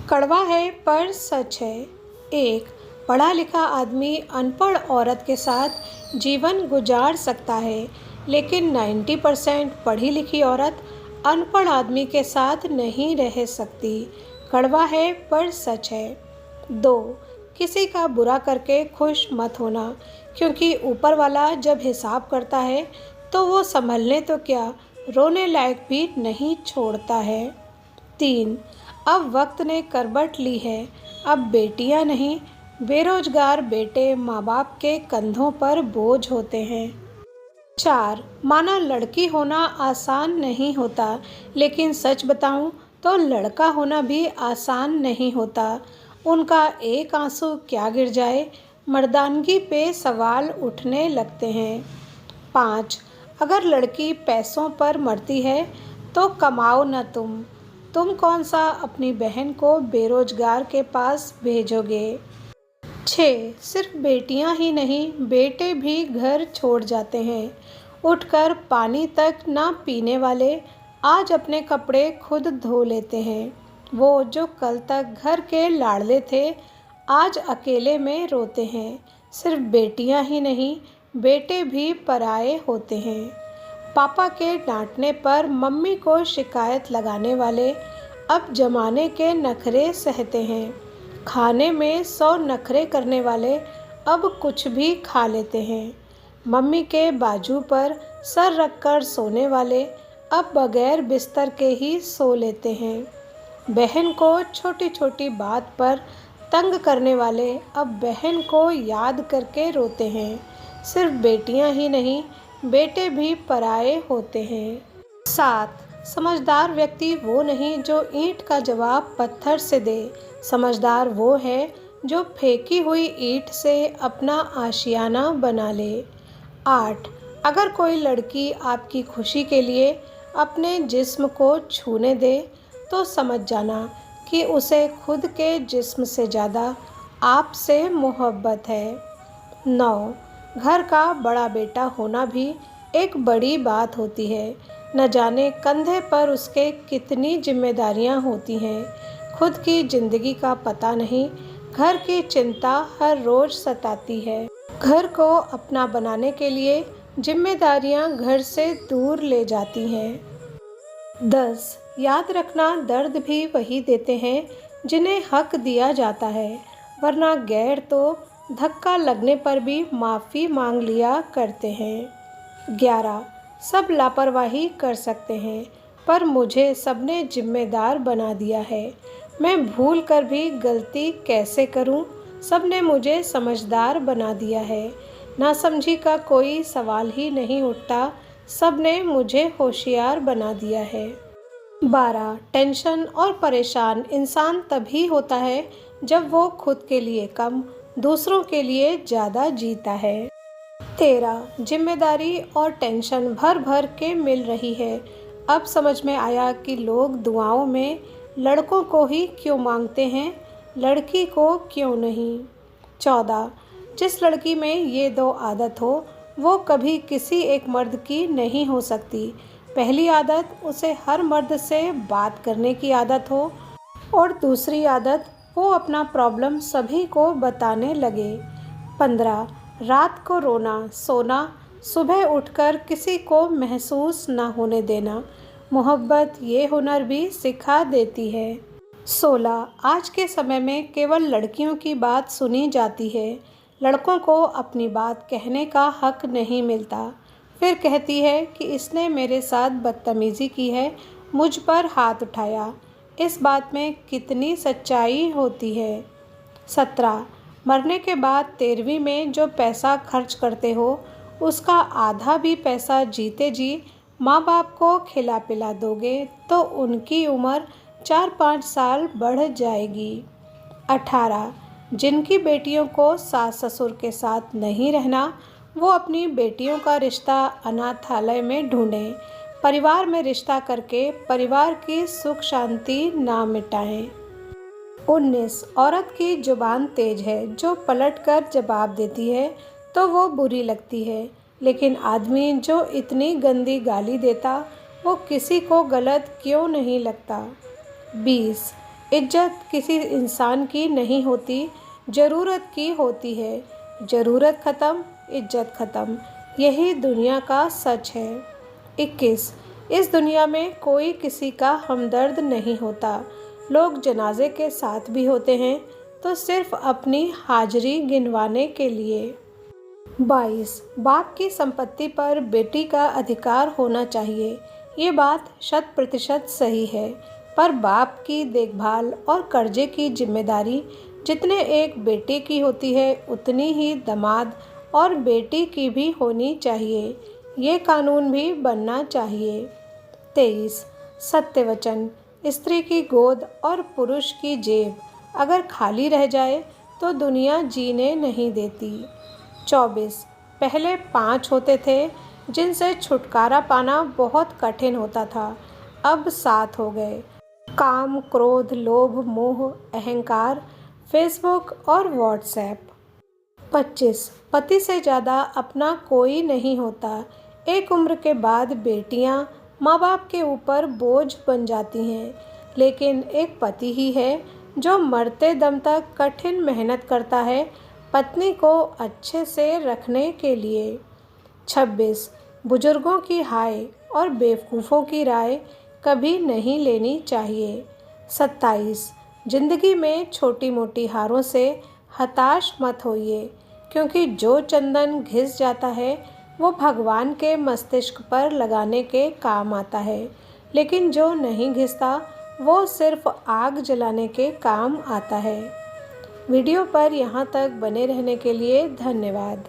कड़वा है पर सच है। एक पढ़ा लिखा आदमी अनपढ़ औरत के साथ जीवन गुजार सकता है, लेकिन 90% पढ़ी लिखी औरत अनपढ़ आदमी के साथ नहीं रह सकती। कड़वा है पर सच है। दो, किसी का बुरा करके खुश मत होना, क्योंकि ऊपर वाला जब हिसाब करता है तो वो संभलने तो क्या, रोने लायक भी नहीं छोड़ता है। तीन, अब वक्त ने करवट ली है। अब बेटियां नहीं, बेरोजगार बेटे माँ बाप के कंधों पर बोझ होते हैं। चार, माना लड़की होना आसान नहीं होता, लेकिन सच बताऊं तो लड़का होना भी आसान नहीं होता। उनका एक आंसू क्या गिर जाए, मर्दानगी पे सवाल उठने लगते हैं। पाँच, अगर लड़की पैसों पर मरती है तो कमाओ न तुम कौन सा अपनी बहन को बेरोजगार के पास भेजोगे। 6, सिर्फ बेटियां ही नहीं, बेटे भी घर छोड़ जाते हैं। उठकर पानी तक ना पीने वाले आज अपने कपड़े खुद धो लेते हैं। वो जो कल तक घर के लाडले थे, आज अकेले में रोते हैं। सिर्फ बेटियां ही नहीं, बेटे भी पराए होते हैं। पापा के डांटने पर मम्मी को शिकायत लगाने वाले अब जमाने के नखरे सहते हैं। खाने में 100 नखरे करने वाले अब कुछ भी खा लेते हैं। मम्मी के बाजू पर सर रखकर सोने वाले अब बगैर बिस्तर के ही सो लेते हैं। बहन को छोटी छोटी बात पर तंग करने वाले अब बहन को याद करके रोते हैं। सिर्फ बेटियां ही नहीं, बेटे भी पराए होते हैं। 7, समझदार व्यक्ति वो नहीं जो ईंट का जवाब पत्थर से दे। समझदार वो है जो फेंकी हुई ईंट से अपना आशियाना बना ले। 8, अगर कोई लड़की आपकी खुशी के लिए अपने जिस्म को छूने दे तो समझ जाना कि उसे खुद के जिस्म से ज़्यादा आपसे मोहब्बत है। 9, घर का बड़ा बेटा होना भी एक बड़ी बात होती है। न जाने कंधे पर उसके कितनी जिम्मेदारियां होती हैं। खुद की जिंदगी का पता नहीं, घर की चिंता हर रोज सताती है। घर को अपना बनाने के लिए जिम्मेदारियां घर से दूर ले जाती हैं। 10, याद रखना दर्द भी वही देते हैं जिन्हें हक दिया जाता है, वरना गैर तो धक्का लगने पर भी माफ़ी मांग लिया करते हैं। 11, सब लापरवाही कर सकते हैं, पर मुझे सबने जिम्मेदार बना दिया है। मैं भूल कर भी गलती कैसे करूं, सबने मुझे समझदार बना दिया है। नासमझी का कोई सवाल ही नहीं उठता, सबने मुझे होशियार बना दिया है। 12, टेंशन और परेशान इंसान तभी होता है जब वो खुद के लिए कम, दूसरों के लिए ज़्यादा जीता है। 13, जिम्मेदारी और टेंशन भर भर के मिल रही है। अब समझ में आया कि लोग दुआओं में लड़कों को ही क्यों मांगते हैं, लड़की को क्यों नहीं। 14, जिस लड़की में ये 2 आदत हो वो कभी किसी एक मर्द की नहीं हो सकती। पहली आदत उसे हर मर्द से बात करने की आदत हो, और दूसरी आदत वो अपना प्रॉब्लम सभी को बताने लगे। 15, रात को रोना सोना, सुबह उठकर किसी को महसूस ना होने देना। मोहब्बत ये हुनर भी सिखा देती है। 16, आज के समय में केवल लड़कियों की बात सुनी जाती है, लड़कों को अपनी बात कहने का हक नहीं मिलता। फिर कहती है कि इसने मेरे साथ बदतमीज़ी की है, मुझ पर हाथ उठाया। इस बात में कितनी सच्चाई होती है। 17, मरने के बाद 13वीं में जो पैसा खर्च करते हो, उसका आधा भी पैसा जीते जी माँ बाप को खिला पिला दोगे तो उनकी उम्र 4-5 साल बढ़ जाएगी। 18, जिनकी बेटियों को सास ससुर के साथ नहीं रहना, वो अपनी बेटियों का रिश्ता अनाथालय में ढूंढें। परिवार में रिश्ता करके परिवार की सुख शांति ना मिटाएं। 19, औरत की जुबान तेज है, जो पलट कर जवाब देती है तो वो बुरी लगती है, लेकिन आदमी जो इतनी गंदी गाली देता वो किसी को गलत क्यों नहीं लगता। 20, इज्जत किसी इंसान की नहीं होती, ज़रूरत की होती है। ज़रूरत ख़त्म, इज्जत ख़त्म, यही दुनिया का सच है। 21। इस दुनिया में कोई किसी का हमदर्द नहीं होता। लोग जनाजे के साथ भी होते हैं तो सिर्फ अपनी हाजिरी गिनवाने के लिए। 22। बाप की संपत्ति पर बेटी का अधिकार होना चाहिए। ये बात 100% सही है, पर बाप की देखभाल और कर्जे की जिम्मेदारी जितने एक बेटे की होती है उतनी ही दामाद और बेटी की भी होनी चाहिए। ये कानून भी बनना चाहिए। 23। सत्य वचन। स्त्री की गोद और पुरुष की जेब अगर खाली रह जाए तो दुनिया जीने नहीं देती। 24। पहले 5 होते थे जिनसे छुटकारा पाना बहुत कठिन होता था, अब 7 हो गए। काम, क्रोध, लोभ, मोह, अहंकार, फेसबुक और व्हाट्सएप। 25। पति से ज़्यादा अपना कोई नहीं होता। एक उम्र के बाद बेटियां माँ बाप के ऊपर बोझ बन जाती हैं, लेकिन एक पति ही है जो मरते दम तक कठिन मेहनत करता है पत्नी को अच्छे से रखने के लिए। 26। बुजुर्गों की हाय और बेवकूफ़ों की राय कभी नहीं लेनी चाहिए। 27। जिंदगी में छोटी मोटी हारों से हताश मत होइए, क्योंकि जो चंदन घिस जाता है वो भगवान के मस्तिष्क पर लगाने के काम आता है, लेकिन जो नहीं घिसता वो सिर्फ आग जलाने के काम आता है। वीडियो पर यहाँ तक बने रहने के लिए धन्यवाद।